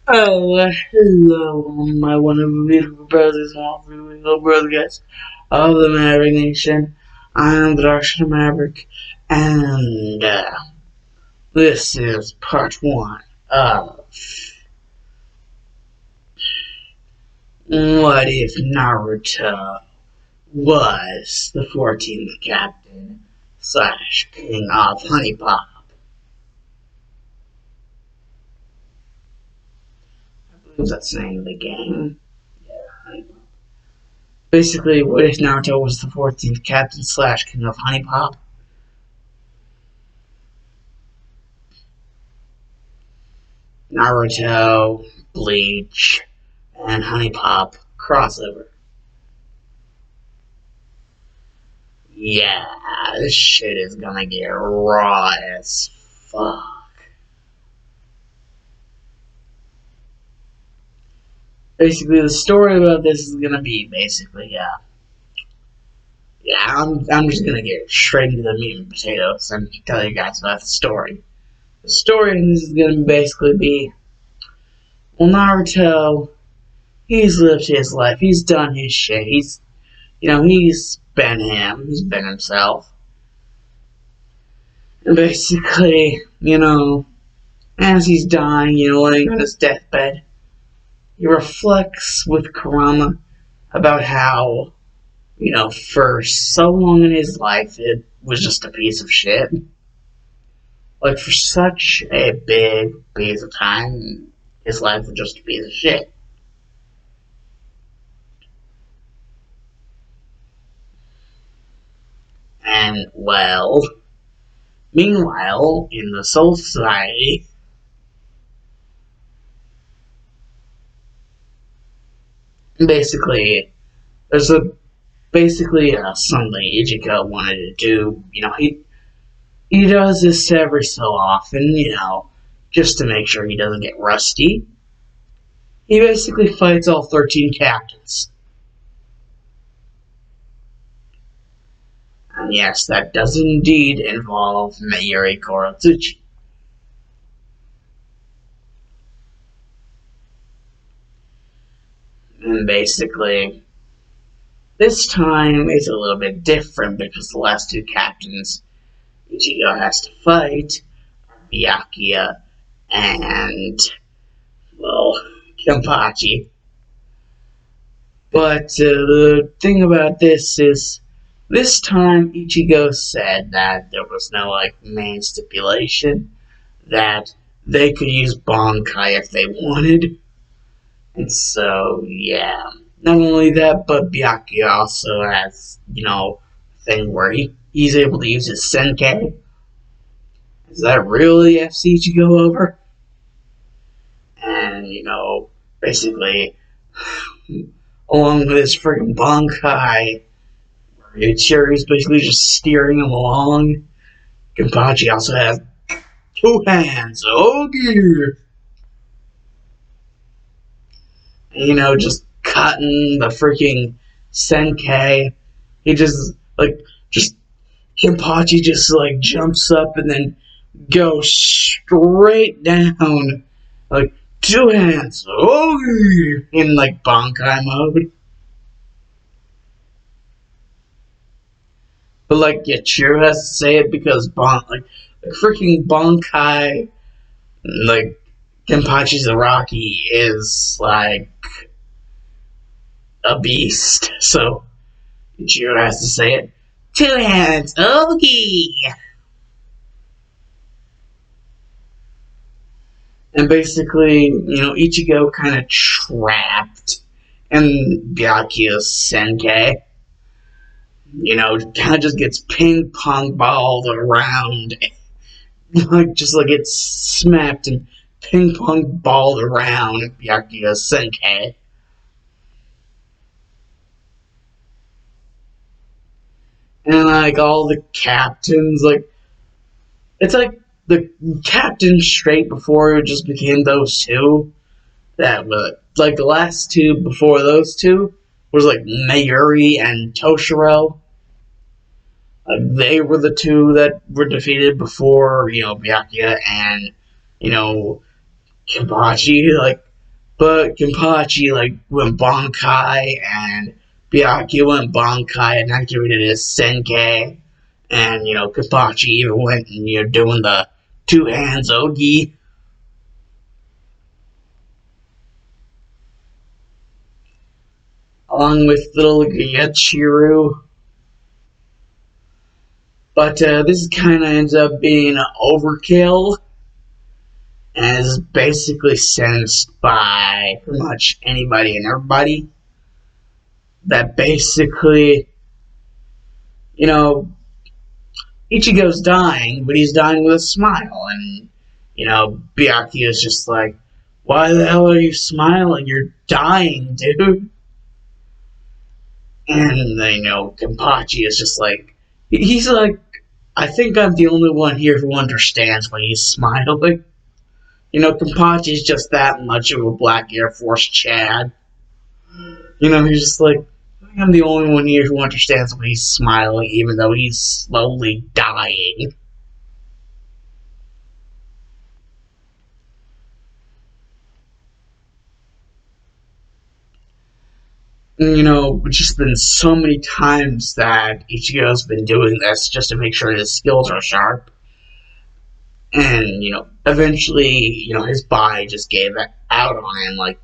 Oh, hello, my wonderful, beautiful brothers and all three little brother guys of the Maverick Nation. I am the Dark Shadow Maverick, and this is part one of What If Naruto Was the 14th Captain / King of Honey Pop. I believe that's the name of the game. Yeah, Honey Pop. Basically, what if Naruto was the 14th Captain / King of Honey Pop? Naruto, Bleach, and Honey Pop crossover. Yeah, this shit is gonna get raw as fuck. Basically, the story about this is gonna be I'm just gonna get straight into the meat and potatoes and tell you guys about the story. The story in this is gonna basically be, well, Naruto, he's lived his life, he's done his shit, he's been him, he's been himself. And basically, as he's dying, laying on his deathbed, he reflects with Kurama about how, for so long in his life, it was just a piece of shit. Like, for such a big piece of time, his life was just a piece of shit. And, well, meanwhile, in the Soul Society, basically, there's something Ichigo wanted to do. He does this every so often, just to make sure he doesn't get rusty. He basically fights all 13 captains. And yes, that does indeed involve Mayuri Korotsuchi. And basically, this time is a little bit different because the last two captains Ichigo has to fight are Byakuya and, well, Kenpachi. But the thing about this is, this time Ichigo said that there was no, main stipulation, that they could use Bankai if they wanted. And so, yeah. Not only that, but Byakuya also has, a thing where he's able to use his Senkai. Is that really FC Ichigo over? And, basically, along with his friggin' Bankai, Ichiro's basically just steering him along. Kenpachi also has two hands. Oh, dear. And, just cutting the freaking Senkai. He just Kenpachi just, jumps up and then goes straight down. Two hands. Oh, in, Bankai mode. But, Ichiro has to say it because, freaking Bankai, Kenpachi Zaraki is, a beast. So, Ichiro has to say it. Two hands, okay! And basically, Ichigo kind of trapped in Byakuya's Senkai. Kind of just gets ping-pong balled around. It's smacked and ping-pong balled around Byakuya's Senkai. And, all the captains, it's the captain straight before it just became those two. That was, the last two before those two was, Mayuri and Toshiro. They were the two that were defeated before, Byakuya and, Kenpachi. But Kenpachi like went Bankai, and Byakuya went Bankai and activated his Senkai, and Kenpachi even went and doing the two hands Ogi, along with little Yachiru. But this kind of ends up being overkill, and is basically sensed by pretty much anybody and everybody. That basically, you know, Ichigo's dying, but he's dying with a smile, and Byakuya is just like, "Why the hell are you smiling? You're dying, dude." And then, Kenpachi is just like, he's like, "I think I'm the only one here who understands when he's smiling." Kenpachi's just that much of a Black Air Force Chad. He's just like, I'm the only one here who understands when he's smiling, even though he's slowly dying. It's just been so many times that Ichigo's been doing this just to make sure his skills are sharp. And, eventually, his body just gave out on him. Like,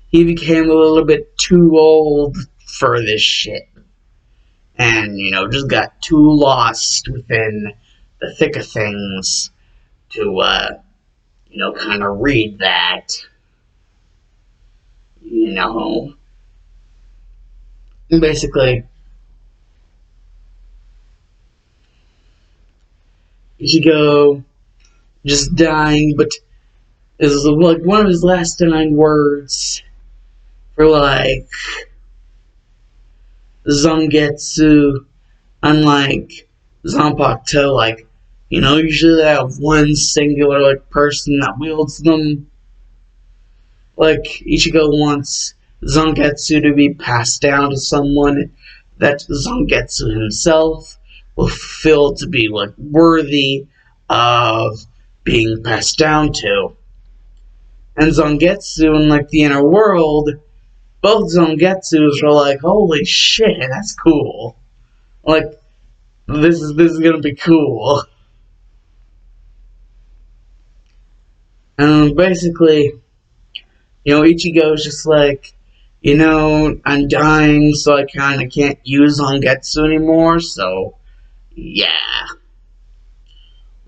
he became a little bit too old for this shit. And, just got too lost within the thick of things to, kind of read that. Basically, Ichigo just dying, but this is like one of his last dying words for like Zangetsu, unlike Zanpakuto, like, usually they have one singular like person that wields them. Like, Ichigo wants Zangetsu to be passed down to someone that Zangetsu himself will feel to be like worthy of being passed down to. And Zangetsu in like the inner world, both Zangetsus are like, holy shit, that's cool. Like, this is gonna be cool. And basically, Ichigo's just like, I'm dying, so I kind of can't use Zangetsu anymore, so, yeah.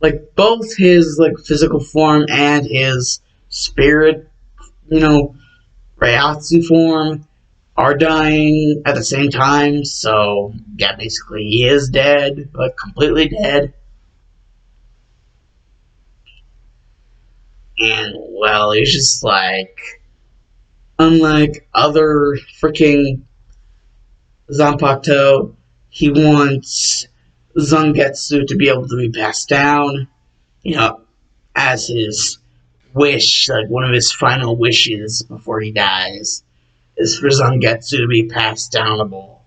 Like, both his, like, physical form and his spirit, Reiatsu form, are dying at the same time, so, yeah, basically he is dead, like, completely dead. And, well, he's just like, unlike other freaking Zanpakuto, he wants Zangetsu to be able to be passed down, as his wish, like one of his final wishes before he dies, is for Zangetsu to be passed downable.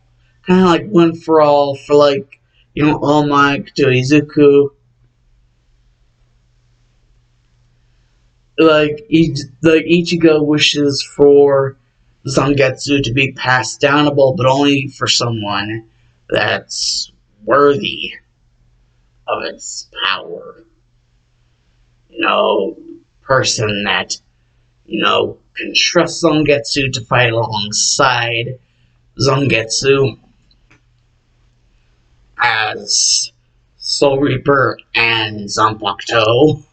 Kind of like one for all, for like, All Might to Izuku. Like Ichigo wishes for Zangetsu to be passed downable, but only for someone that's worthy of its power. Person that, can trust Zangetsu to fight alongside Zangetsu as Soul Reaper and Zanpakuto.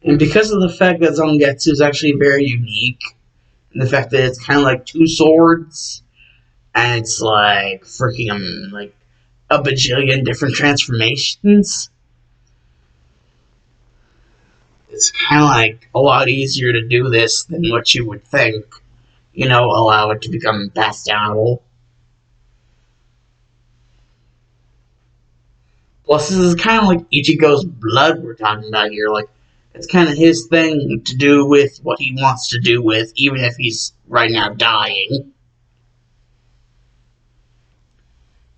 And because of the fact that Zangetsu is actually very unique, and the fact that it's kind of like two swords, and it's like freaking like a bajillion different transformations, it's kind of like a lot easier to do this than what you would think. Allow it to become passed downable. Plus, this is kind of like Ichigo's blood we're talking about here. Like, it's kind of his thing to do with what he wants to do with, even if he's right now dying.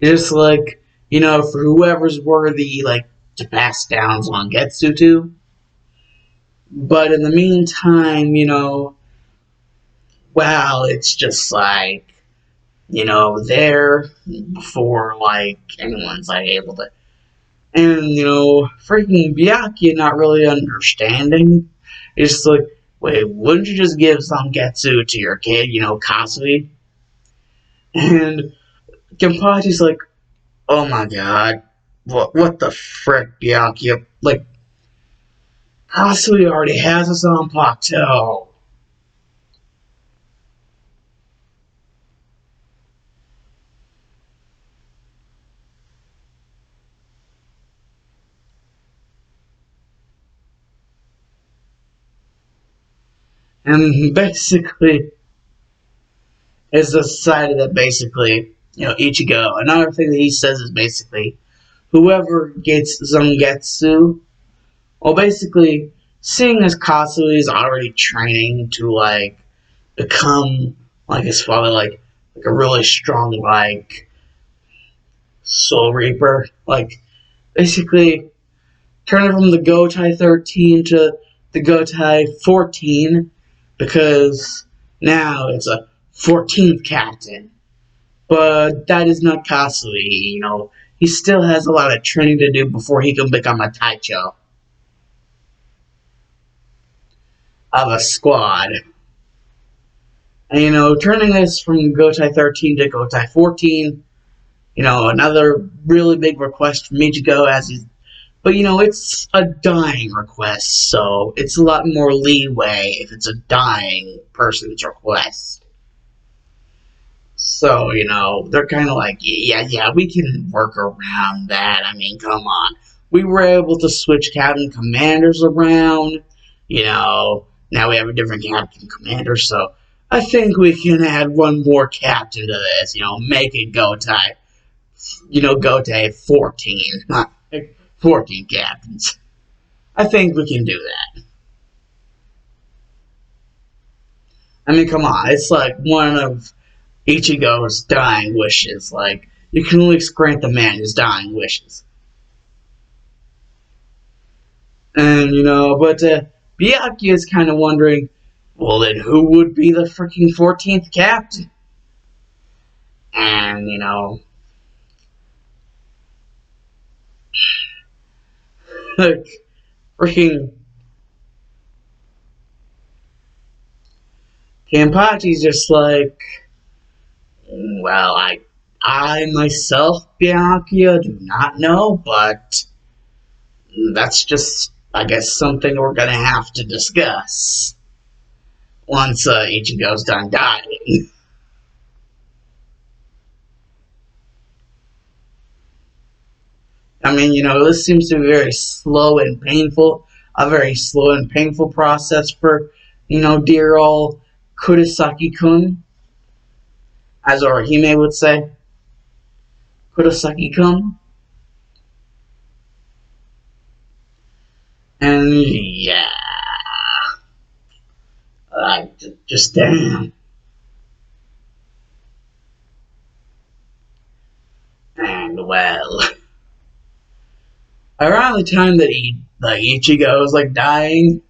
Just like, for whoever's worthy, like, to pass down Zangetsu to. But in the meantime, well, it's just like, there before like anyone's like able to. And, freaking Byakuya not really understanding. It's just like, wait, wouldn't you just give Zangetsu to your kid, Kasui? And Kenpachi's like, oh my god, what the frick, Byakuya? Like, Kasui already has a Zanpakuto. And basically, it's decided that basically, Ichigo, another thing that he says is basically, whoever gets Zangetsu, well, basically, seeing as Kasui is already training to, like, become, like his father, like a really strong, like, Soul Reaper, like, basically, turning from the Gotai 13 to the Gotai 14, because now it's a 14th captain. But that is not Kasui, he still has a lot of training to do before he can become a Taicho of a squad. And, turning this from Gotai 13 to Gotai 14, another really big request from Ichigo as he's. But, it's a dying request, so it's a lot more leeway if it's a dying person's request. So, they're kind of like, yeah, we can work around that. I mean, come on. We were able to switch captain commanders around. Now we have a different captain commander, so I think we can add one more captain to this. Make it Gotai. Gotai 14. 14 captains. I think we can do that. I mean, come on. It's like one of Ichigo's dying wishes. Like, you can only grant the man his dying wishes. And, but Byakuya is kind of wondering, well, then who would be the freaking 14th captain? And, like, freaking Kenpachi's just like, well, I myself, Byakuya, do not know, but that's just, I guess, something we're gonna have to discuss once Ichigo's done dying. I mean, this seems to be very slow and painful, a very slow and painful process for, dear old Kurosaki-kun, as Orihime would say. Kurosaki-kun. And yeah, just damn. And well, around the time that Ichigo is like dying,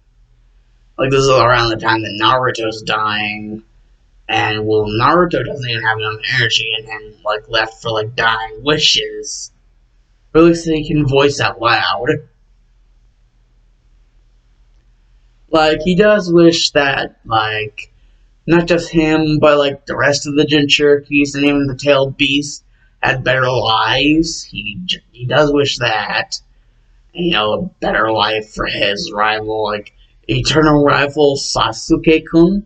like this is around the time that Naruto's dying, and well, Naruto doesn't even have enough energy in him, like left for like dying wishes, or at least he can voice out loud. Like he does wish that like not just him, but like the rest of the Jinchurikis and even the tailed beast had better lives. He does wish that. And, a better life for his rival, like eternal rival Sasuke-kun.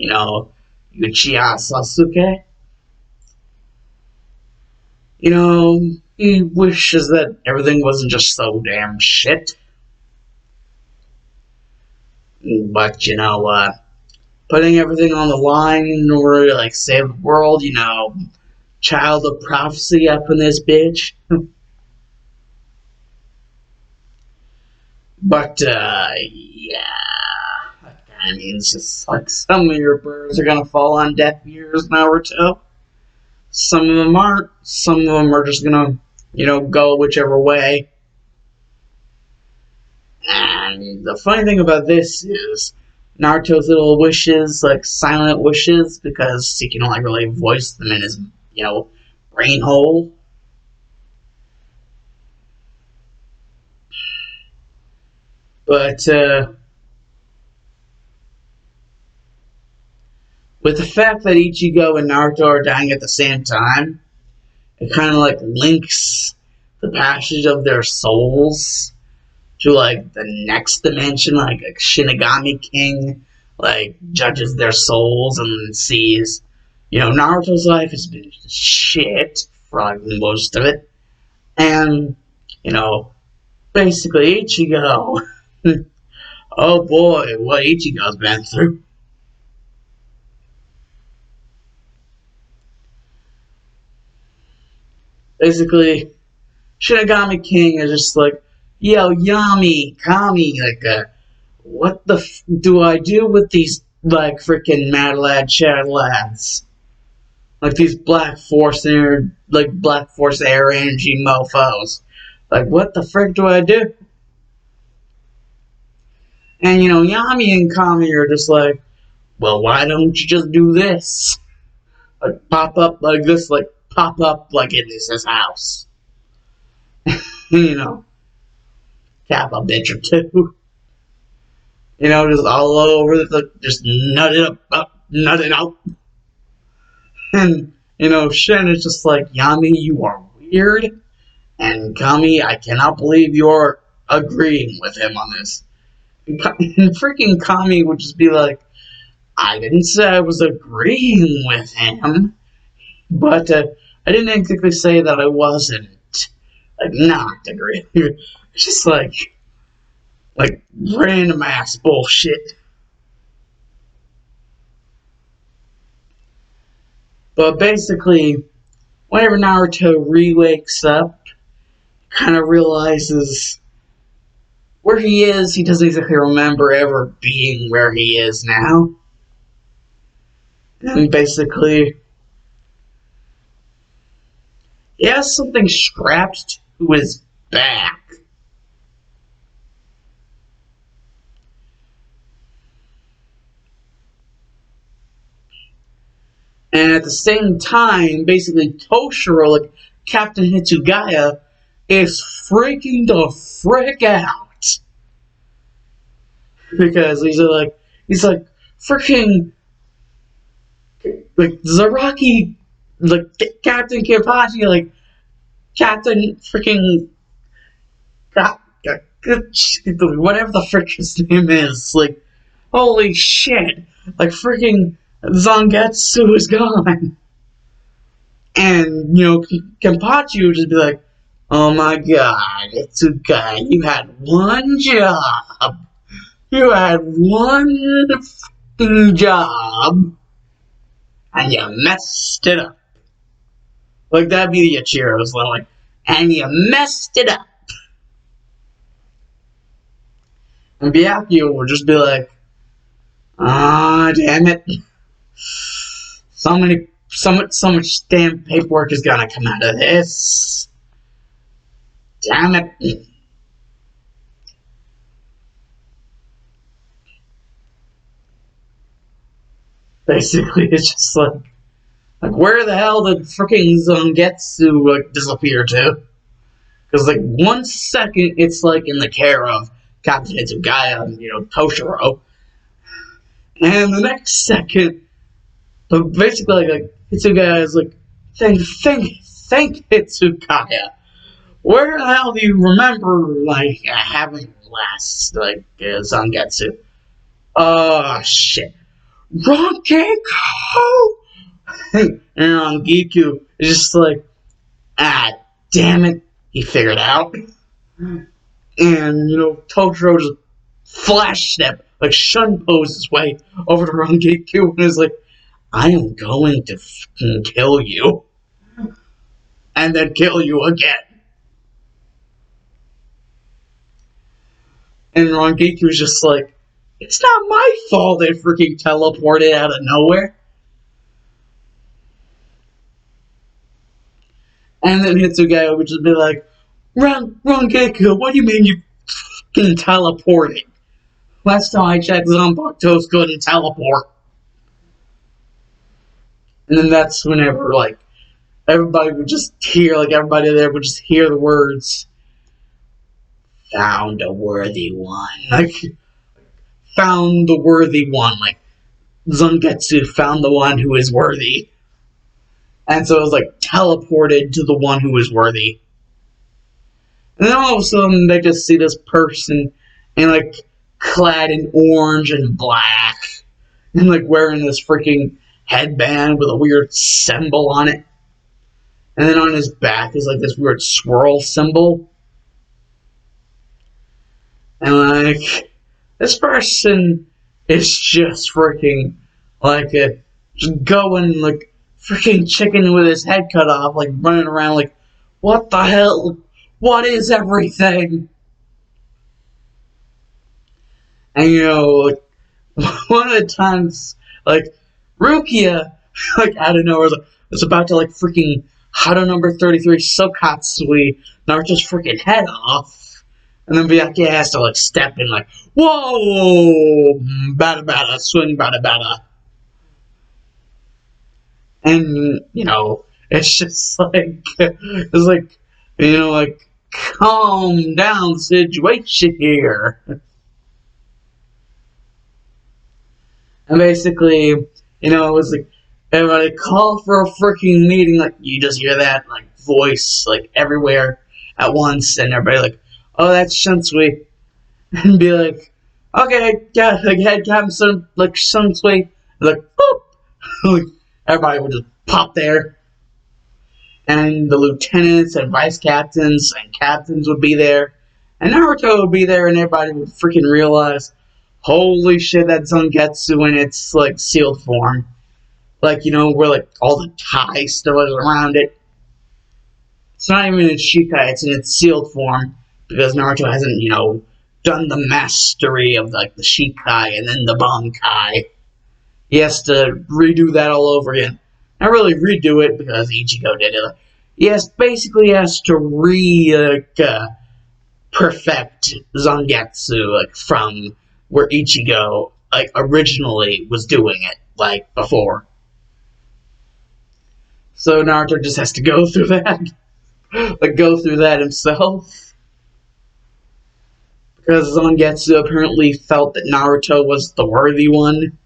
Uchiha Sasuke. He wishes that everything wasn't just so damn shit. But, putting everything on the line in order to, like, save the world, child of prophecy up in this bitch. But, yeah. I mean, it's just like some of your birds are gonna fall on deaf ears, Naruto. Some of them aren't. Some of them are just gonna, go whichever way. And the funny thing about this is Naruto's little wishes, like silent wishes, because he can only really voice them in his, brain hole. But with the fact that Ichigo and Naruto are dying at the same time, it kind of like links the passage of their souls to like the next dimension, like a Shinigami King, like judges their souls and sees, Naruto's life has been shit for like most of it, and basically Ichigo, oh boy, what Ichigo's been through. Basically, Shinigami King is just like, yo, Yami, Kami, like, what the do I do with these, like, freaking Mad Lad Chad lads? Like, these Black Force Air Energy mofos. Like, what the frick do I do? And, Yami and Kami are just like, well, why don't you just do this? Like, pop up like this, like, pop up like in this house. you know, Cap a bitch or two. Just all over just nut it up, nut it out. And, Shen is just like, Yami, you are weird. And Kami, I cannot believe you're agreeing with him on this. And freaking Kami would just be like, I didn't say I was agreeing with him, but I didn't exactly say that I wasn't, like, not agreeing. It's just like random ass bullshit. But basically, whenever Naruto re-wakes up, kind of realizes where he is. He doesn't exactly remember ever being where he is now. And basically, he has something strapped to his back. And at the same time, basically, Toshiro, like Captain Hitsugaya, is freaking the frick out. Because he's like freaking, like, Zaraki, like, Captain Kenpachi, like, Captain freaking, whatever the frick his name is, like, holy shit, like, freaking Zangetsu is gone. And, Kenpachi would just be like, oh my god, it's a guy, you had one job. You had one fucking job, and you messed it up. Like, that'd be the Ichiro's line. And you messed it up. And Byakuya would just be like, ah, damn it. So much damn paperwork is gonna come out of this. Damn it. Basically, it's just like, where the hell did freaking Zangetsu, like, disappear to? Because, like, 1 second it's, like, in the care of Captain Hitsugaya and, Toshiro. And the next second, basically, like Hitsugaya is like, thank Hitsugaya. Where the hell do you remember, like, having last, like, Zangetsu? Oh, shit. Rangiku! And Rangiku is just like, ah, damn it, he figured out. And, Totoro just flash step, like, shun pose his way over to Rangiku and is like, I am going to fucking kill you. And then kill you again. And Rangiku's just like, it's not my fault they freaking teleported out of nowhere. And then Hitsugaya would just be like, Rangiku, what do you mean you fucking teleporting. Last time I checked, Zanpakutos couldn't teleport. And then that's whenever, like, everybody would just hear, like, everybody there would just hear the words, found a worthy one. Like, found the worthy one. Like, Zangetsu found the one who is worthy. And so it was, like, teleported to the one who is worthy. And then all of a sudden, they just see this person in, like, clad in orange and black. And, like, wearing this freaking headband with a weird symbol on it. And then on his back is, like, this weird swirl symbol. And, like, this person is just freaking, like, just going, like, freaking chicken with his head cut off, like, running around, like, what the hell? What is everything? And, you know, like, one of the times, like, Rukia, like, out of nowhere, was about to, like, freaking Hado number 33 Sokatsui Naruto's freaking head off. And then Byakuya has to, like, step in, like, whoa! Bada bada, swing bada bada. And, you know, it's just like, it's like, you know, like, calm down situation here. And basically, you know, it was like, everybody call for a freaking meeting, like, you just hear that, like, voice, like, everywhere at once, and everybody like, oh, that's Shunsui. And be like, okay, yeah, like, head captain, like, Shunsui. Like, boop! Like, everybody would just pop there. And the lieutenants and vice captains and captains would be there. And Naruto would be there, and everybody would freaking realize, holy shit, that's Zangetsu in its, like, sealed form. Like, you know, where, like, all the tie still is around it. It's not even in its Shikai, it's in its sealed form. Because Naruto hasn't, you know, done the mastery of, like, the Shikai and then the Bankai. He has to redo that all over again. Not really redo it, because Ichigo did it. He basically has to perfect Zangetsu, like, from where Ichigo, like, originally was doing it, like, before. So Naruto just has to go through that. Like, go through that himself. Because Zangetsu apparently felt that Naruto was the worthy one.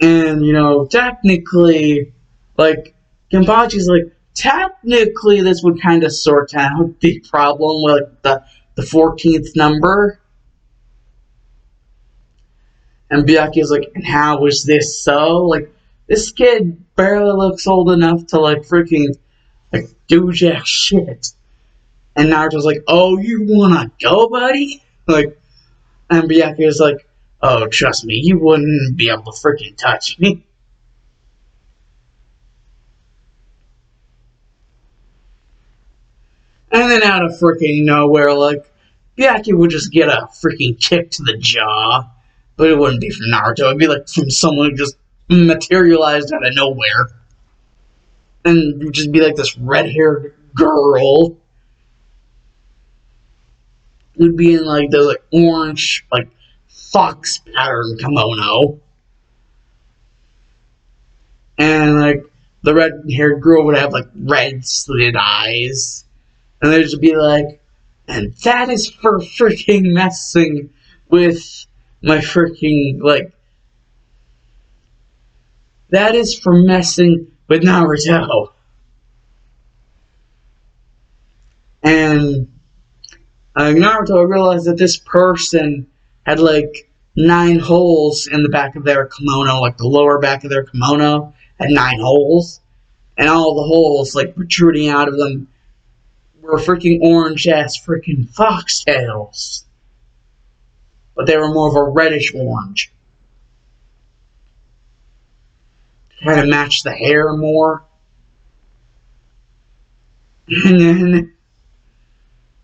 And, you know, technically, like, Kenpachi's like, technically this would kind of sort out the problem with, like, the 14th number. And Byakuya's like, and how is this so? Like, this kid barely looks old enough to, like, freaking, like, do jack shit. And Naruto's like, oh, you wanna go, buddy? Like, and Byakuya's like, oh, trust me, you wouldn't be able to freaking touch me. And then out of freaking nowhere, like, Byakuya would just get a freaking kick to the jaw. But it wouldn't be from Naruto, it'd be like from someone who just materialized out of nowhere. And you'd just be like this red-haired girl. Would be in, like, those, like, orange, like, fox pattern kimono. And, like, the red-haired girl would have, like, red slitted eyes. And they'd just be like, and that is for freaking messing with my freaking, like, that is for messing with Naruto. And Naruto realized that this person had, like, 9 holes in the back of their kimono, like the lower back of their kimono had 9 holes, and all the holes, like, protruding out of them were freaking orange-ass freaking foxtails. But they were more of a reddish orange. Kind of matched the hair more. And then,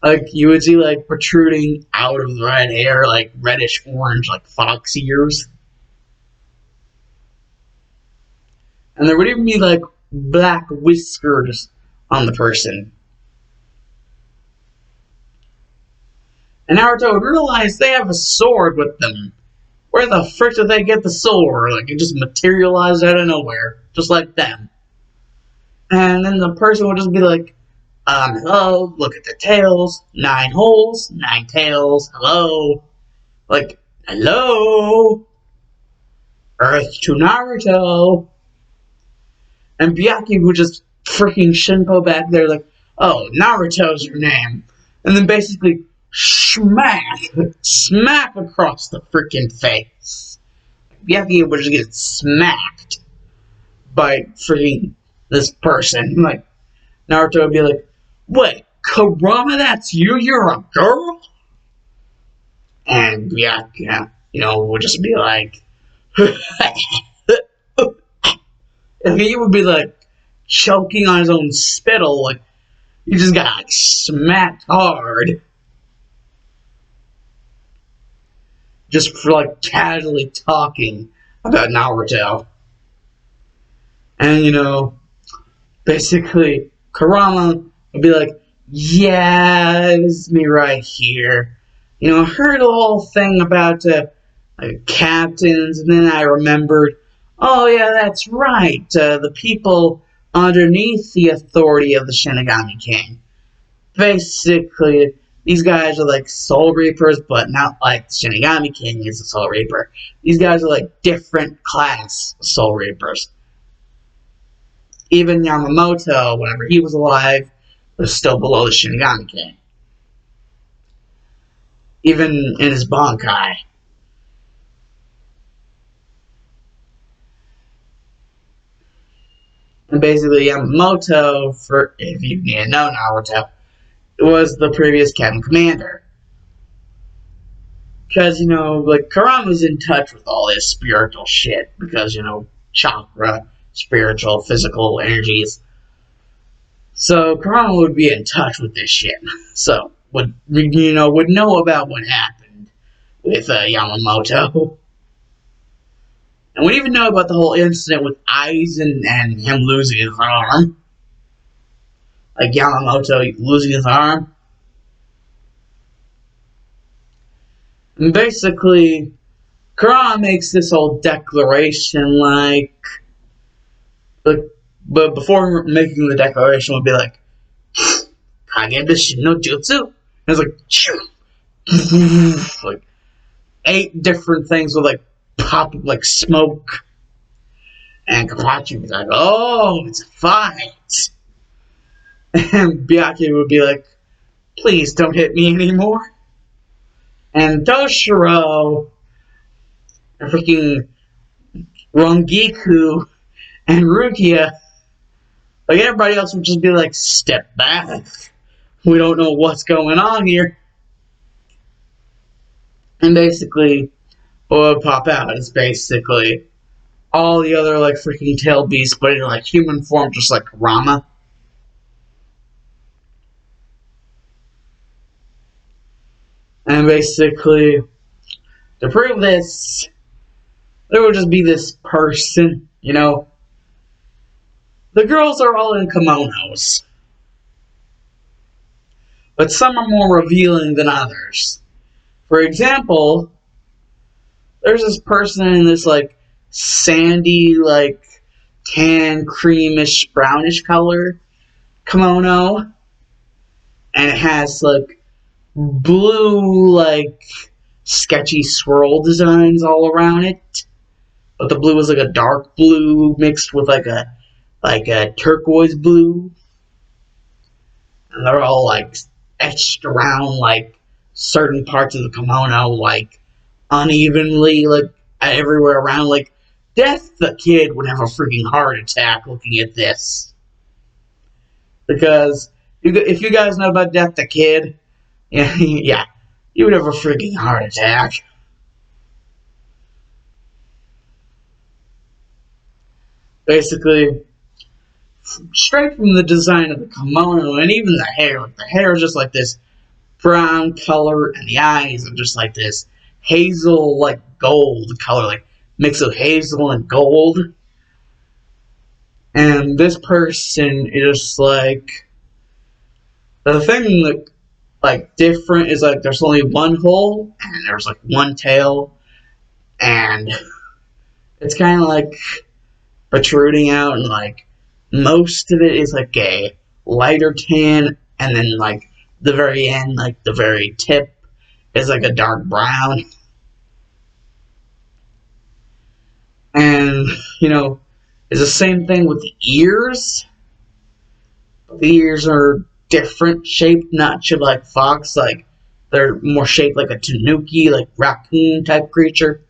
like, you would see, like, protruding out of the red hair, like, reddish orange, like, fox ears. And there would even be, like, black whiskers on the person. And Naruto would realize they have a sword with them. Where the frick did they get the sword? Like, it just materialized out of nowhere, just like them. And then the person would just be like, hello, look at the tails. 9 holes, 9 tails, hello. Like, hello? Earth to Naruto. And Byakuya would just freaking Shinpo back there like, oh, Naruto's your name. And then basically smack across the freaking face. Byakuya would just get smacked by freaking this person. Like, Naruto would be like, wait, Kurama, that's you? You're a girl? And Byakuya, would just be like, he would be like choking on his own spittle, like he just got like smacked hard. Just for like casually talking about Naruto. And basically Kurama would be like, yeah, it's me right here. I heard a whole thing about captains, and then I remembered, oh yeah, that's right, the people underneath the authority of the Shinigami King. Basically, these guys are like Soul Reapers, but not like the Shinigami King is a Soul Reaper. These guys are like different class Soul Reapers. Even Yamamoto, whenever he was alive, was still below the Shinigami King. Even in his Bankai. And basically Yamamoto, for if you need to know Naruto, was the previous Captain Commander. Because, like, Kurama's in touch with all this spiritual shit. Because, chakra, spiritual, physical energies. So, Kurama would be in touch with this shit. So, would know about what happened with Yamamoto. And we even know about the whole incident with Aizen and him losing his arm. Like Yamamoto losing his arm. And basically, Kurama makes this whole declaration but before making the declaration would be like, Kagebushi no Jutsu. And it's like 8 different things would like pop like smoke. And Kapachi would be like, oh, it's a fight. And Byakuya would be like, please don't hit me anymore. And Toshiro, and freaking Rangiku, and Rukia, like everybody else would just be like, step back. We don't know what's going on here. And basically, what would pop out is basically all the other like freaking tail beasts, but in like human form, just like Kurama. And basically, to prove this, there would just be this person, The girls are all in kimonos. But some are more revealing than others. For example, there's this person in this, like, sandy, like, tan, creamish, brownish color kimono. And it has, like, blue, like, sketchy swirl designs all around it. But the blue is like a dark blue mixed with like a turquoise blue. And they're all like etched around like certain parts of the kimono like unevenly, like everywhere around. Like Death the Kid would have a freaking heart attack looking at this. Because if you guys know about Death the Kid, yeah, you would have a freaking heart attack. Basically, straight from the design of the kimono and even the hair. Like, the hair is just like this brown color, and the eyes are just like this hazel, like gold color, like mix of hazel and gold. And this person is like the thing that like different is like there's only one hole and there's like one tail, and it's kind of like protruding out, and like most of it is like a lighter tan, and then like the very end, like the very tip, is like a dark brown. And it's the same thing with the ears. The ears are different shaped, not shaped like fox. Like they're more shaped like a tanuki, like raccoon type creature.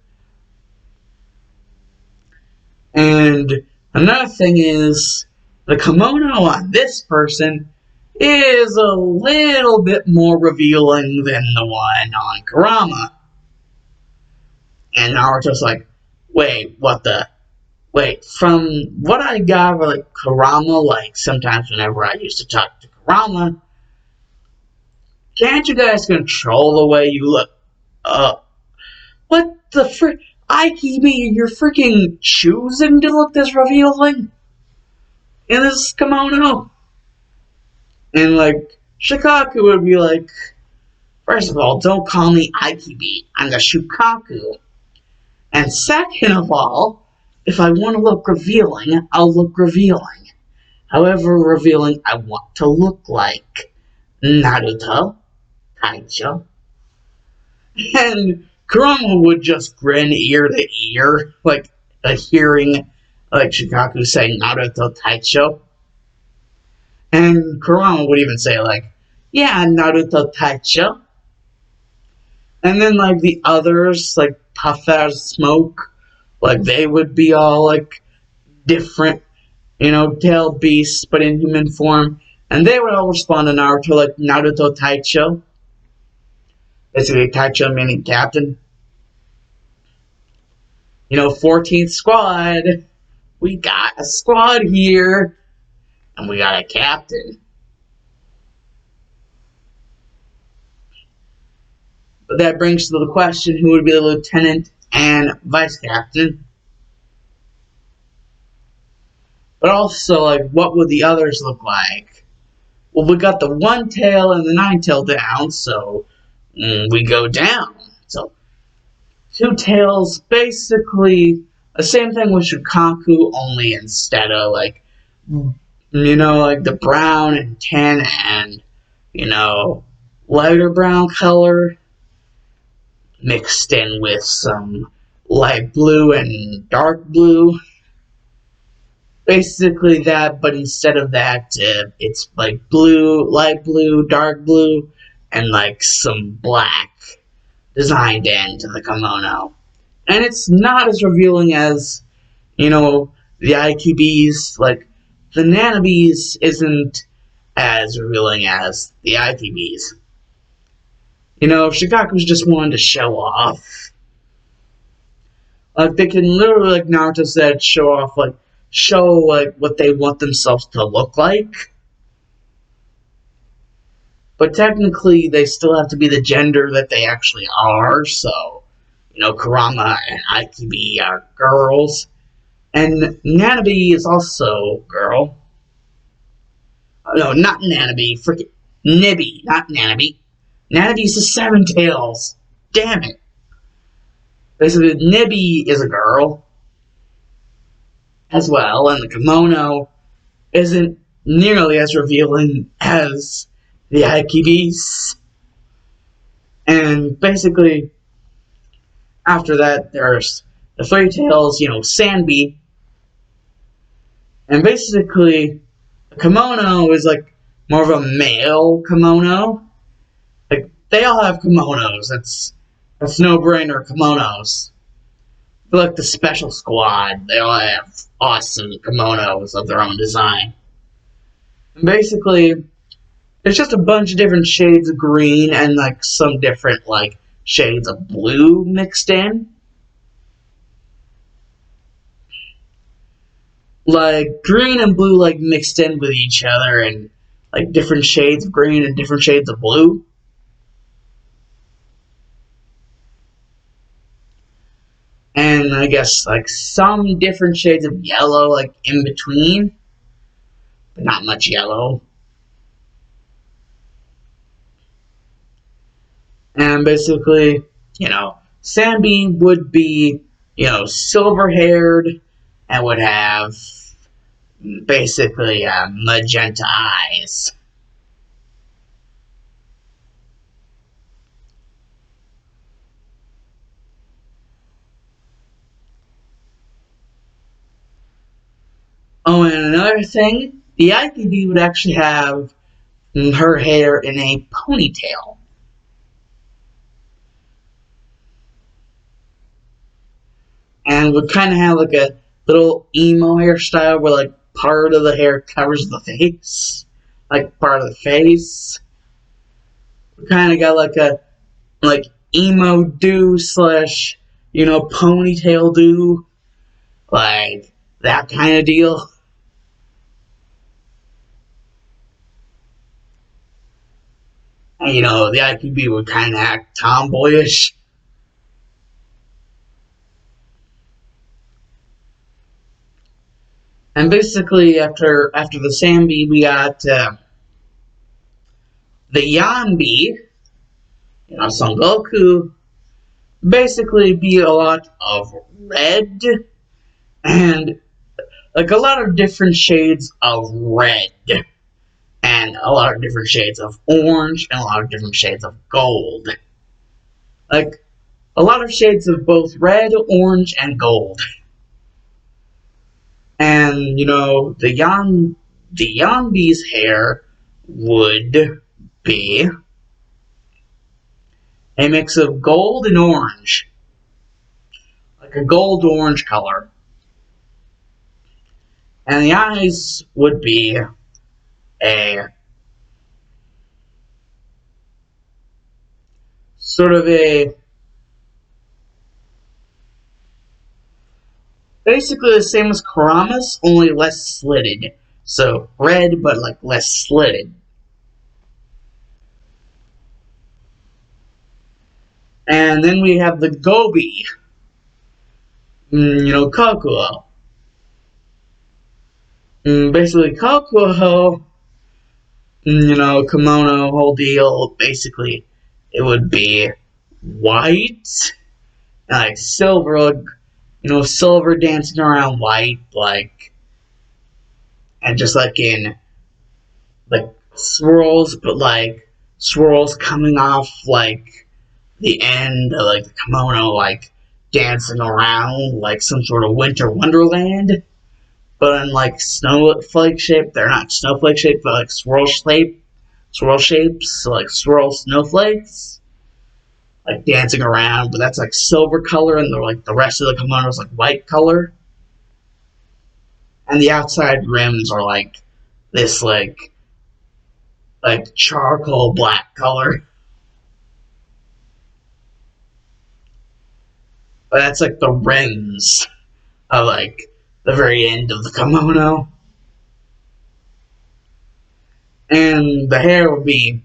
And another thing is the kimono on this person is a little bit more revealing than the one on Kurama. And Naruto's like, wait, what the? Wait, from what I got for like Kurama, like sometimes whenever I used to talk to Kurama, can't you guys control the way you look? What the frick? IKB, you're freaking choosing to look this revealing in this kimono? And like, Shikaku would be like, first of all, don't call me IKB, I'm the Shukaku. And second of all, if I want to look revealing, I'll look revealing. However revealing I want to look like Naruto, Taicho. And Kurama would just grin ear to ear, like hearing like Shikaku say Naruto Taicho. And Kurama would even say like, yeah, Naruto Taicho. And then like the others, like puff out smoke, like they would be all like different, tail beasts, but in human form. And they would all respond to Naruto like Naruto Taicho. Basically, Taicho meaning captain. 14th squad. We got a squad here. And we got a captain. But that brings to the question, who would be the lieutenant and vice captain? But also, like, what would the others look like? Well, we got the one tail and the nine tail down, so we go down. So, two tails, basically the same thing with Shukaku, only instead of like, like the brown and tan and, lighter brown color mixed in with some light blue and dark blue. Basically that, but instead of that, it's like blue, light blue, dark blue, and like some black designed into the kimono. And it's not as revealing as, the IQBs. Like, the Nanabes isn't as revealing as the IQBs. If Shikaku's just wanting to show off, like, they can literally, like Naruto said, show what they want themselves to look like. But technically, they still have to be the gender that they actually are, so, Kurama and IQB are girls. And Nanabe is also a girl. No, not Nanabe, freaking Nibby, not Nanabe. Nanabe's the Seven Tails. Damn it. Basically, Nibby is a girl as well, and the kimono isn't nearly as revealing as the IQBs. And basically, after that, there's the Three Tails, Sanbi. And basically, the kimono is like more of a male kimono. Like, they all have kimonos. That's no-brainer kimonos. They're like the special squad. They all have awesome kimonos of their own design. And basically, it's just a bunch of different shades of green and like some different like shades of blue mixed in. Like green and blue like mixed in with each other, and like different shades of green and different shades of blue. And I guess like some different shades of yellow like in between, but not much yellow. And basically, Sammy would be, silver haired and would have basically magenta eyes. Oh, and another thing, the IPB would actually have her hair in a ponytail. And would kind of have like a little emo hairstyle where like part of the hair covers the face. Like part of the face. Kind of got like a like emo do slash ponytail do, like that kind of deal. And, the IPB would kind of act tomboyish. And basically, after the Sambi, we got the Yanbi, Son Goku. Basically, be a lot of red and like a lot of different shades of red and a lot of different shades of orange and a lot of different shades of gold. Like a lot of shades of both red, orange, and gold. And the Yanbi's hair would be a mix of gold and orange, like a gold orange color. And the eyes would be a sort of a basically the same as Kurama's, only less slitted. So red, but like less slitted. And then we have the Gobi, Kokuo. Basically, Kokuo, kimono, whole deal. Basically, it would be white, like silver, silver dancing around white, like, and just like in like swirls, but like swirls coming off like the end of like the kimono, like dancing around like some sort of winter wonderland. But in like snowflake shape, they're not snowflake shape, but like swirl shapes, so like swirl snowflakes, like dancing around. But that's like silver color, and the rest of the kimono is like white color, and the outside rims are like this like charcoal black color. But that's like the rims of like the very end of the kimono, and the hair would be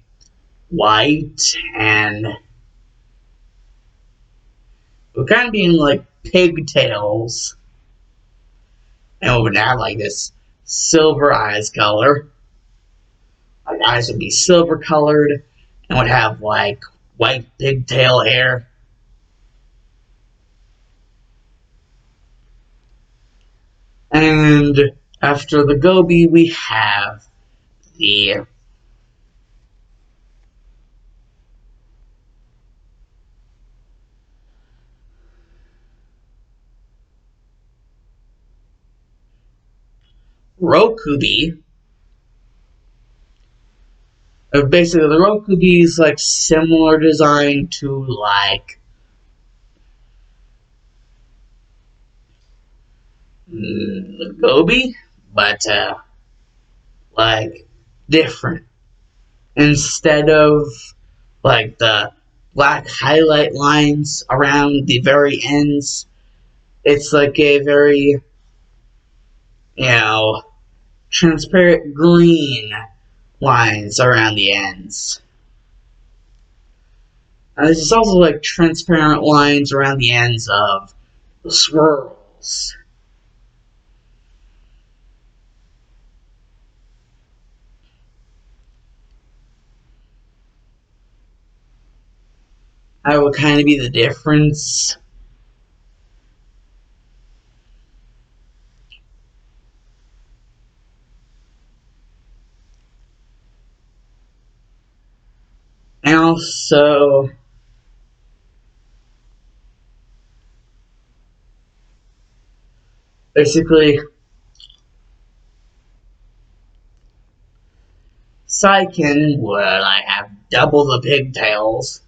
white and it would kind of be in like pigtails, and it would have like this silver eyes color. Like eyes would be silver colored and would have like white pigtail hair. And after the Gobi, we have the Rokubi. Basically, the Rokubi is like similar design to like the Gobi, but like different. Instead of like the black highlight lines around the very ends, it's like a very, you know, transparent green lines around the ends. This is also like transparent lines around the ends of the swirls. that would kind of be the difference. And also, basically, Saiken would like have double the pigtails.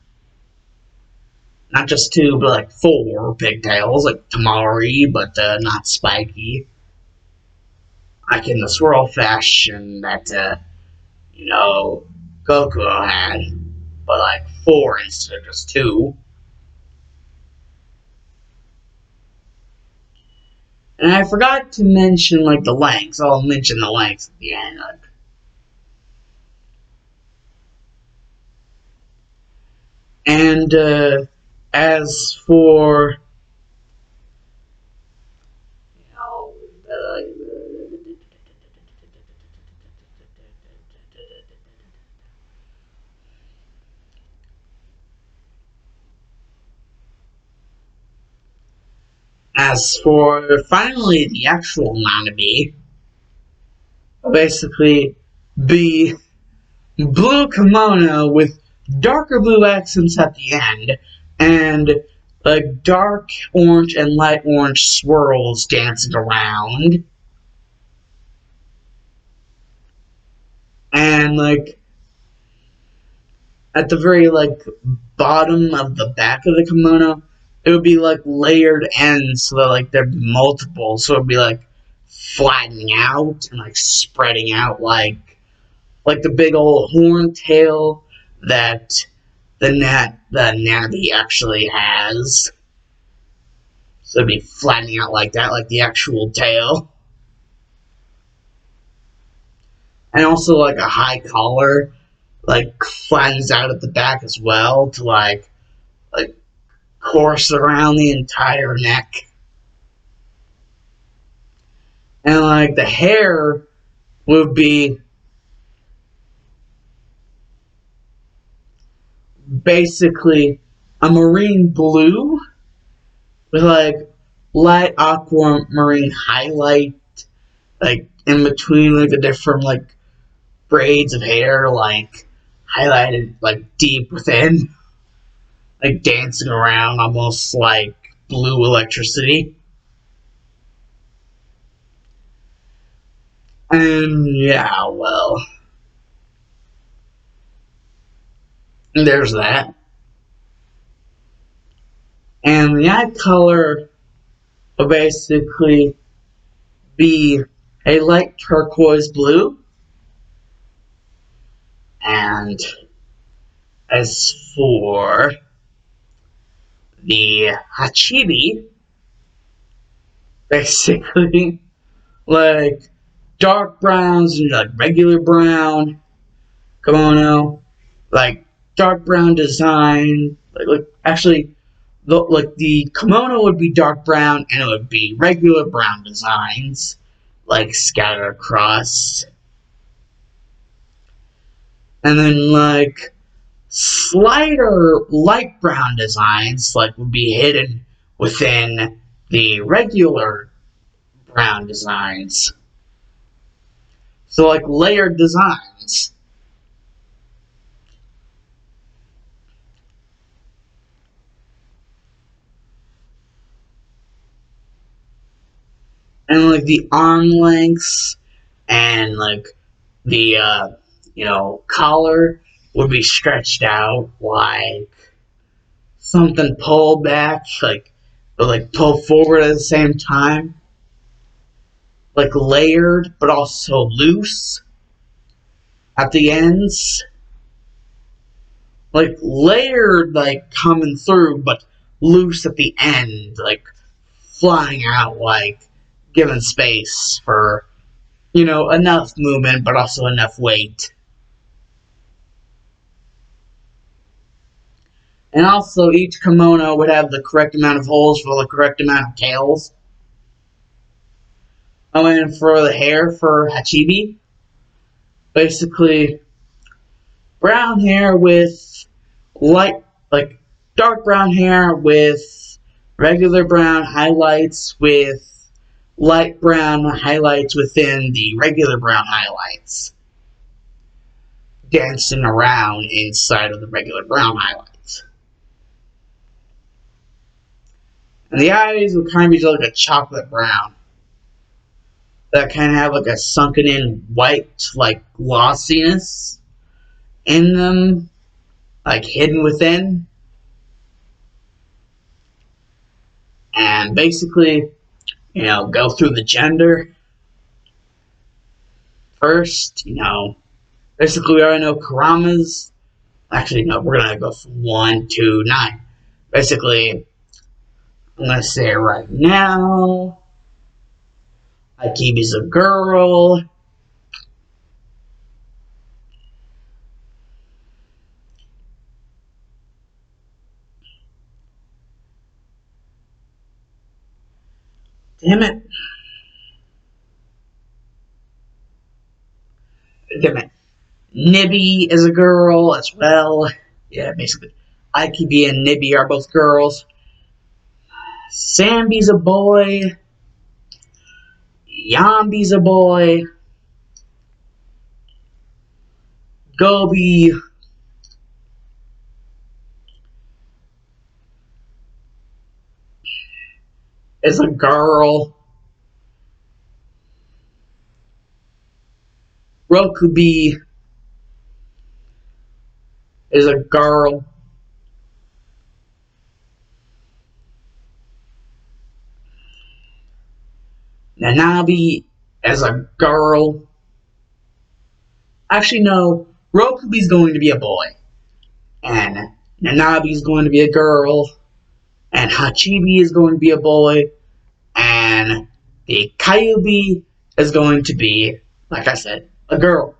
Not just two, but like four pigtails, like Tamari, but not spiky. Like in the swirl fashion that, Goku had, but like four instead of just two. And I forgot to mention like the lengths. I'll mention the lengths at the end. And as for you know, as for finally the actual Nanabe, basically be blue kimono with darker blue accents at the end, and like dark orange and light orange swirls dancing around. And like at the very like bottom of the back of the kimono, it would be like layered ends so that like they're multiple, so it'd be like flattening out and like spreading out like the big old horn tail that the Nabi actually has. So it'd be flattening out like that, like the actual tail. And also like a high collar, like flattens out at the back as well to like course around the entire neck. And like the hair would be basically a marine blue with like light aquamarine highlight like in between like the different like braids of hair like highlighted like deep within, like dancing around almost like blue electricity. And yeah, well, there's that. And the eye color will basically be a light turquoise blue. And as for the Hachibi, basically like dark browns and like regular brown kimono, like dark brown design, like actually the kimono would be dark brown and it would be regular brown designs like scattered across, and then like slighter light brown designs like would be hidden within the regular brown designs, so like layered designs. And like the arm lengths and like the collar would be stretched out like something pulled back, like but like pulled forward at the same time, like layered but also loose at the ends, like layered like coming through but loose at the end, like flying out, like giving space for enough movement but also enough weight. And also, each kimono would have the correct amount of holes for the correct amount of tails. Oh, and for the hair for Hachibi, basically brown hair with light, like dark brown hair with regular brown highlights with light brown highlights within the regular brown highlights, dancing around inside of the regular brown highlights. And the eyes would kind of be like a chocolate brown. That kind of have like a sunken in white, like glossiness in them, like hidden within. And basically, go through the gender first. Basically, we already know Kurama's. Actually, no, we're gonna go from 1 to 9. Basically, I'm gonna say it right now. Akibi's a girl. Damn it. Damn it. Nibby is a girl as well. Yeah, basically. Aikibi and Nibby are both girls. Sambi's a boy. Yambi's a boy. Gobi is a girl. Rokubi is a girl. Nanabi is a girl. Actually, no. Rokubi's going to be a boy. And Nanabi's going to be a girl. And Hachibi is going to be a boy. And the Kyubi is going to be, like I said, a girl.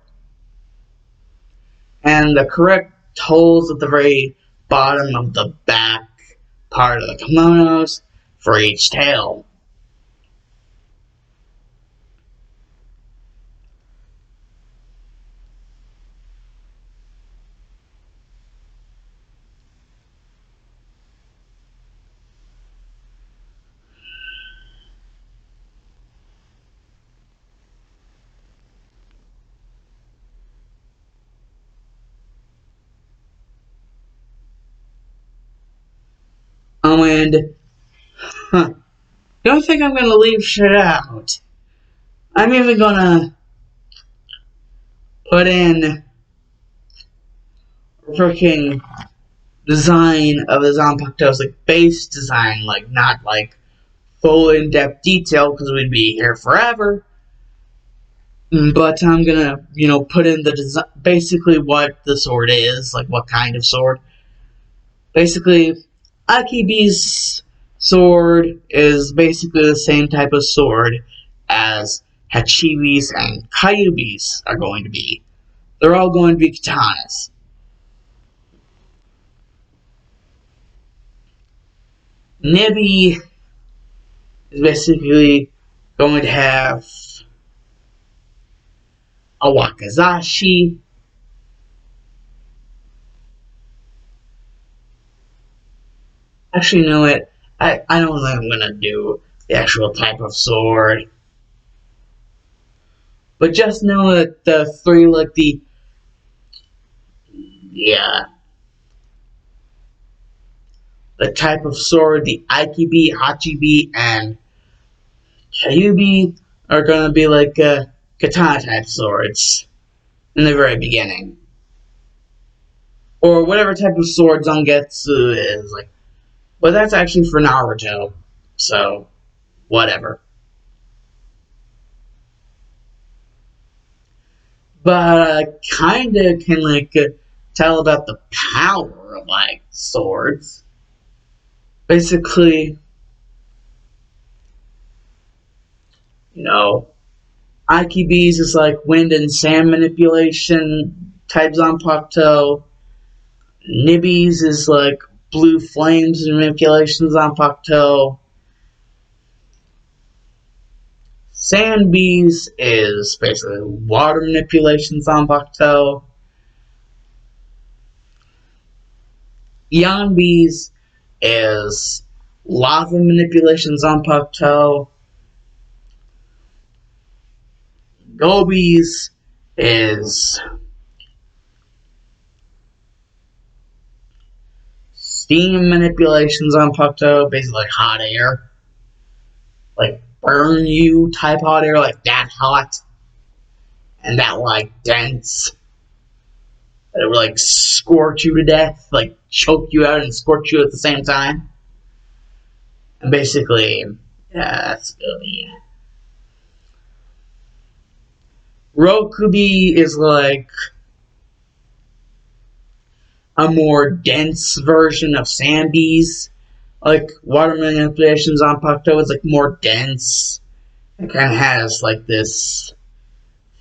And the correct holes at the very bottom of the back part of the kimonos for each tail. And don't think I'm gonna leave shit out. I'm even gonna put in a freaking design of the Zanpakuto's like base design, like not like full in-depth detail because we'd be here forever. But I'm gonna, put in the design, basically what the sword is, like what kind of sword. Basically, Akibi's sword is basically the same type of sword as Hachibi's and Kyubi's are going to be. They're all going to be katanas. Nibby is basically going to have a wakizashi. Actually, you know what? I don't think I'm gonna do the actual type of sword. But just know that the three, like the type of sword, the Aikibi, Hachibi, and Kyubi are gonna be like katana type swords in the very beginning. Or whatever type of sword Zangetsu is, like. But that's actually for Naruto, so whatever. But I kinda can tell about the power of swords. Basically, Aikibi's is like wind and sand manipulation type Zanpakuto. Nibby's is like blue flames and manipulation Zanpakuto. Sandbees is basically water manipulation Zanpakuto. Yanbi's is lava manipulations on Pucto. Gobi's is steam manipulations on Pucto, basically like hot air. Like burn you type hot air, like that hot. And that like dense. It would like scorch you to death, like choke you out and scorch you at the same time. And basically, yeah, that's Gobi. Rokubi is like a more dense version of Sanbi's. Like water manipulations on Pucto is like more dense. It kind of has like this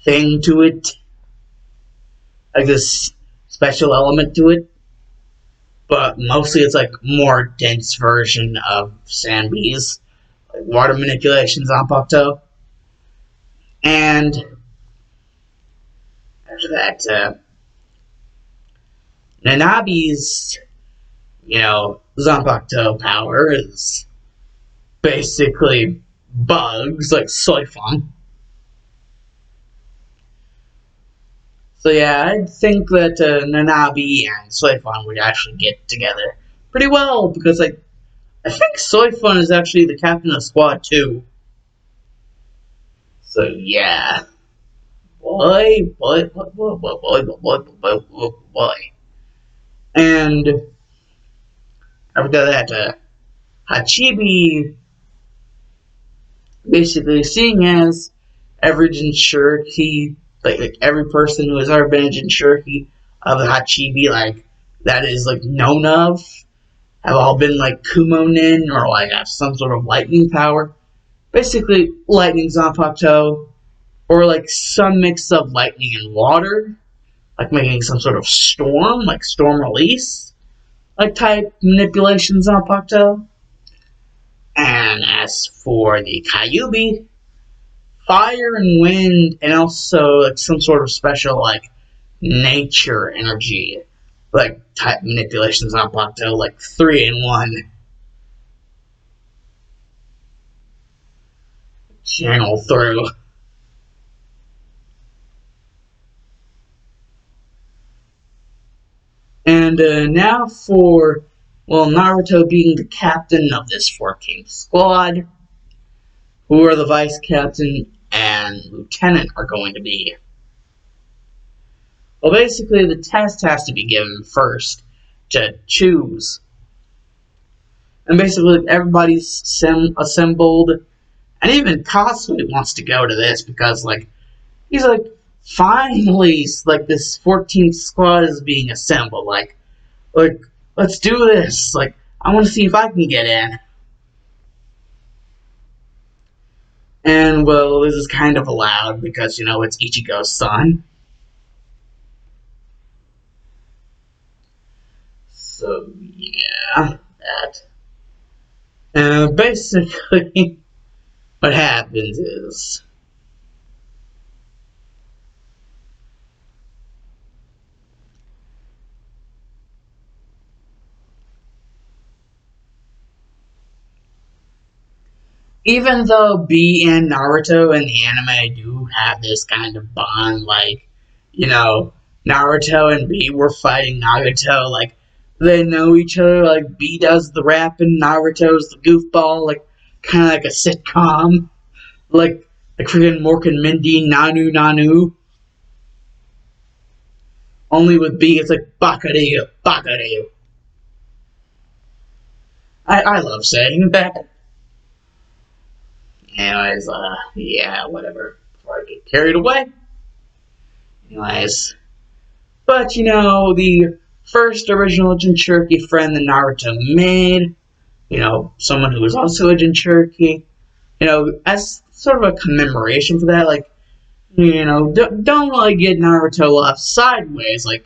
thing to it, like this special element to it. But mostly it's like more dense version of Sanbi's, like water manipulations on Pucto. And after that, Nanabi's, Zanpakuto power is basically bugs, like Soifon. So yeah, I think that Nanabi and Soifon would actually get together pretty well, because I think Soifon is actually the captain of Squad 2. So yeah. Boy. And after that, Hachibi, basically, seeing as every Jinchuriki, like every person who has ever been a Jinchuriki of the Hachibi, like, that is, like, known of, have all been, like, Kumonin, or, like, have some sort of lightning power. Basically, lightning Zanpakuto, or, like, some mix of lightning and water, like making some sort of storm, like storm release, like type manipulations Zanpakuto. And as for the Kyubi, fire and wind, and also like some sort of special like nature energy, like type manipulations Zanpakuto, like 3-in-1. Channel through. And now for, Naruto being the captain of this 14th squad, who are the vice captain and lieutenant are going to be. Well, basically, the test has to be given first to choose. And basically, everybody's assembled, and even Kasui wants to go to this because, like, he's like, finally, like, this 14th squad is being assembled. Like, let's do this. Like, I want to see if I can get in. And, well, this is kind of allowed because, it's Ichigo's son. So, yeah, that. Basically, what happens is, even though B and Naruto in the anime do have this kind of bond, like, Naruto and B were fighting Nagato, like, they know each other, like, B does the rap and Naruto's the goofball, like, kind of like a sitcom, like freaking Mork and Mindy, Nanu. Only with B, it's like, Bakadeo. I love saying that. Anyways, yeah, whatever. Before I get carried away. Anyways. But, the first original Jinchuriki friend that Naruto made, someone who was also a Jinchuriki, as sort of a commemoration for that, like, don't really get Naruto off sideways, like,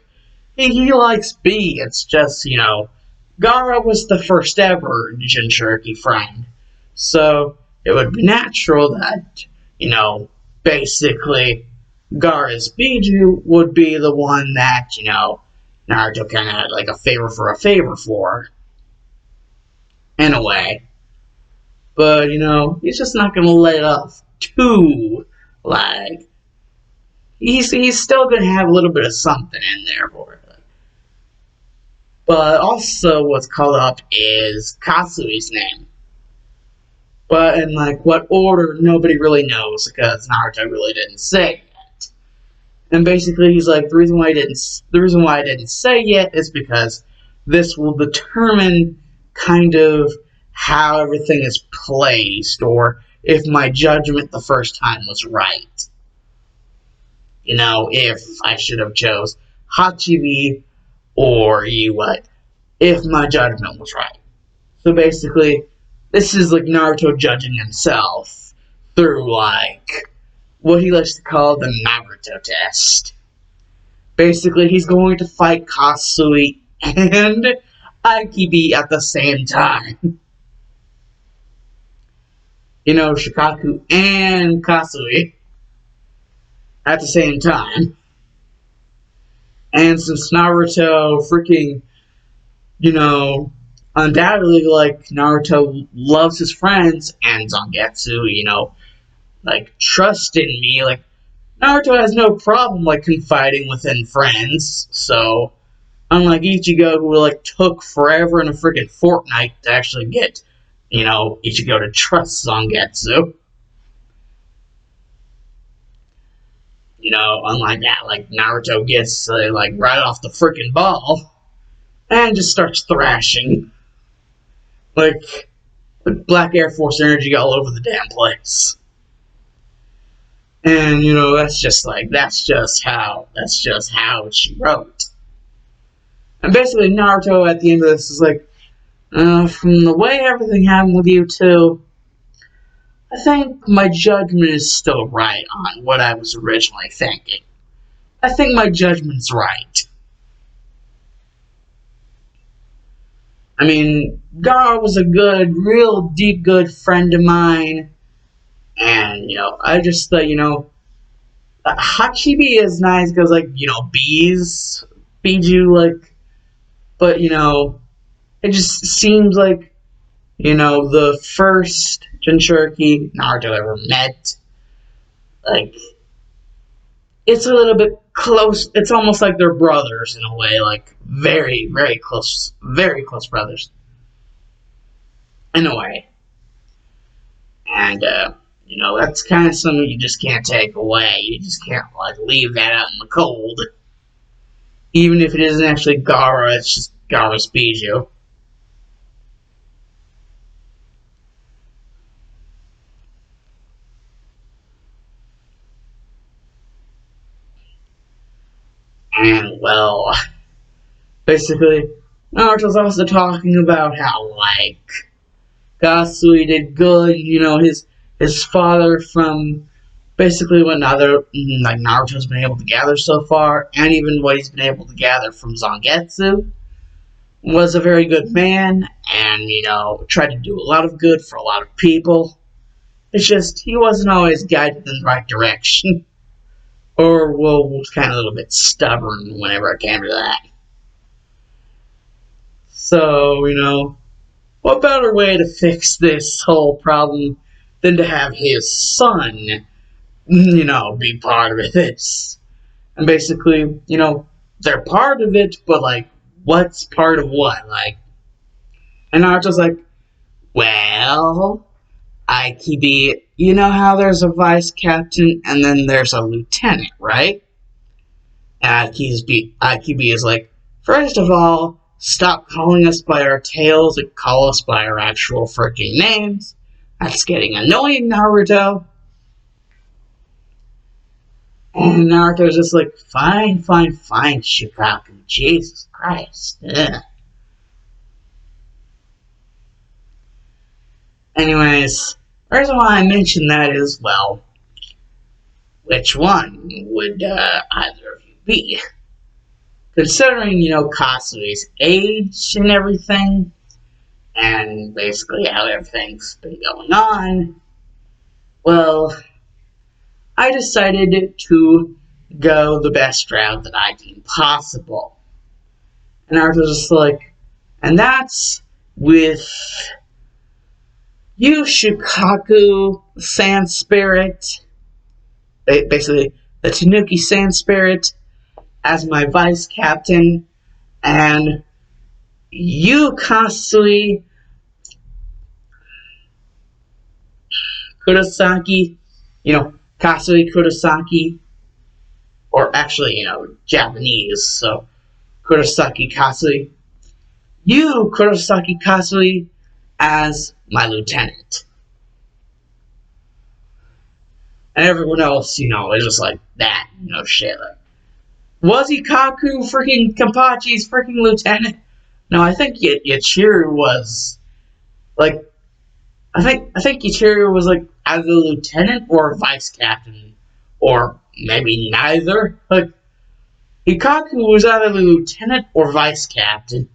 he likes B, it's just, Gaara was the first ever Jinchuriki friend, so it would be natural that, basically, Gaara's Biju would be the one that, Naruto kind of had like a favor for a favor for, in a way. But, he's just not going to let it off too, like, he's still going to have a little bit of something in there for it. But also what's called up is Kasui's name. But in, like, what order, nobody really knows, because Naruto really didn't say yet. And basically, he's like, the reason why I didn't say yet is because this will determine kind of how everything is placed, or if my judgment the first time was right. If I should have chose Hachibi or Iwa, if my judgment was right. So basically, this is like Naruto judging himself through, like, what he likes to call the Naruto test. Basically, he's going to fight Kasui and Aikibi at the same time. Shikaku and Kasui at the same time. And since Naruto freaking, undoubtedly, like, Naruto loves his friends, and Zangetsu, like, trust in me, like, Naruto has no problem, like, confiding within friends, so, unlike Ichigo, who, like, took forever in a freaking fortnight to actually get, Ichigo to trust Zangetsu. Unlike that, like, Naruto gets, like, right off the freaking ball, and just starts thrashing. Like, Black Air Force energy all over the damn place. And, that's just how she wrote. And basically, Naruto at the end of this is like, from the way everything happened with you two, I think my judgment is still right on what I was originally thinking. I think my judgment's right. I mean, Gar was a real deep good friend of mine. And, I just thought, Hachibi is nice because, like, bees feed you, like, but, it just seems like, the first Jinchuriki Naruto ever met, like, it's a little bit close. It's almost like they're brothers in a way, like, very, very close brothers in a way. And, that's kind of something you just can't take away. You just can't, like, leave that out in the cold. Even if it isn't actually Gaara, it's just Gaara's Bijou. And, well, basically, Naruto's also talking about how, like, Kasui did good, his father from basically what Naruto's been able to gather so far, and even what he's been able to gather from Zangetsu, was a very good man, and, tried to do a lot of good for a lot of people. It's just, he wasn't always guided in the right direction. Or, well, was kind of a little bit stubborn whenever it came to that. So, what better way to fix this whole problem than to have his son, be part of this? And basically, they're part of it, but, like, what's part of what? Like, and Naruto's like, well, Aikibi, you know how there's a vice captain and then there's a lieutenant, right? And Aikibi is like, first of all, stop calling us by our tails and call us by our actual freaking names. That's getting annoying, Naruto. And Naruto's just like, fine, Shikaku. Jesus Christ. Ugh. Anyways, the reason why I mentioned that is, well, which one would either of you be? Considering, Kasui's age and everything, and basically how everything's been going on, well, I decided to go the best route that I deemed possible. And Naruto's just like, and that's with you, Shukaku Sand Spirit, basically the Tanuki Sand Spirit, as my vice captain, and you, Kasui Kurosaki, Kasui Kurosaki, or actually, Japanese, so Kurosaki Kasui. You, Kurosaki Kasui, as my lieutenant. And everyone else, is just like that, shit. Like, was Ikaku freaking Kampachi's freaking lieutenant? No, I think Yachiru was, like, I think Yachiru was, like, either lieutenant or vice captain. Or maybe neither. Like, Ikaku was either the lieutenant or vice captain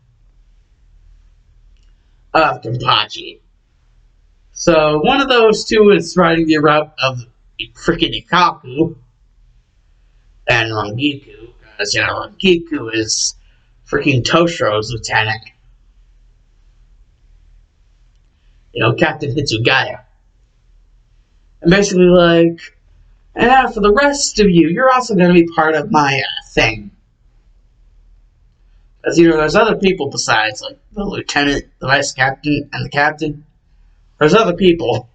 of Kampachi. So one of those two is riding the route of freaking Ikaku and Rangiku, because Rangiku is freaking Toshiro's lieutenant. Captain Hitsugaya. And basically like, and for the rest of you, you're also going to be part of my thing. Because there's other people besides like the lieutenant, the vice captain, and the captain. There's other people.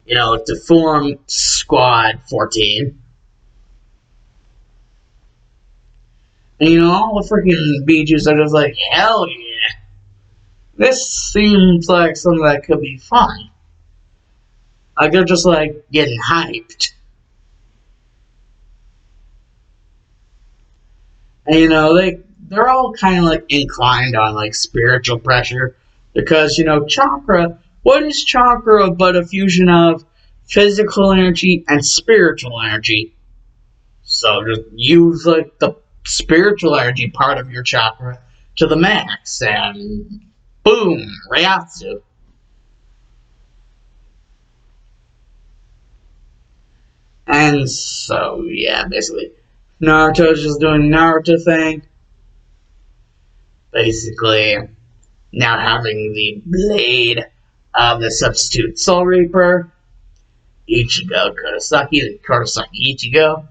To form Squad 14. And all the freaking Bijus are just like, hell yeah. This seems like something that could be fun. Like they're just like getting hyped. And they're all kind of like inclined on like spiritual pressure. Because, chakra, what is chakra but a fusion of physical energy and spiritual energy? So just use like the spiritual energy part of your chakra to the max and boom, Ryatsu. And so yeah, basically Naruto's just doing Naruto thing. Basically now having the blade of the substitute Soul Reaper, Ichigo Kurosaki Ichigo.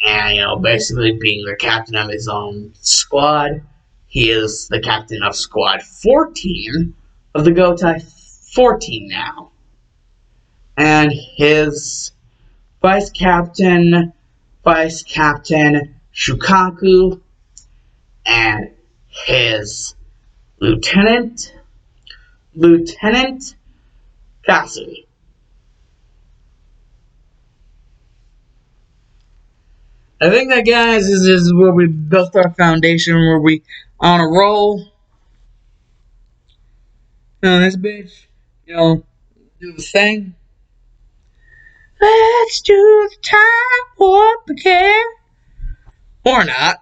And, basically being the captain of his own squad. He is the captain of Squad 14 of the Gotai 14 now. And his vice captain Shukaku, and his lieutenant Kasui. I think that, guys, is where we built our foundation, where we on a roll. This bitch, do the thing. Let's do the time warp again. Or not.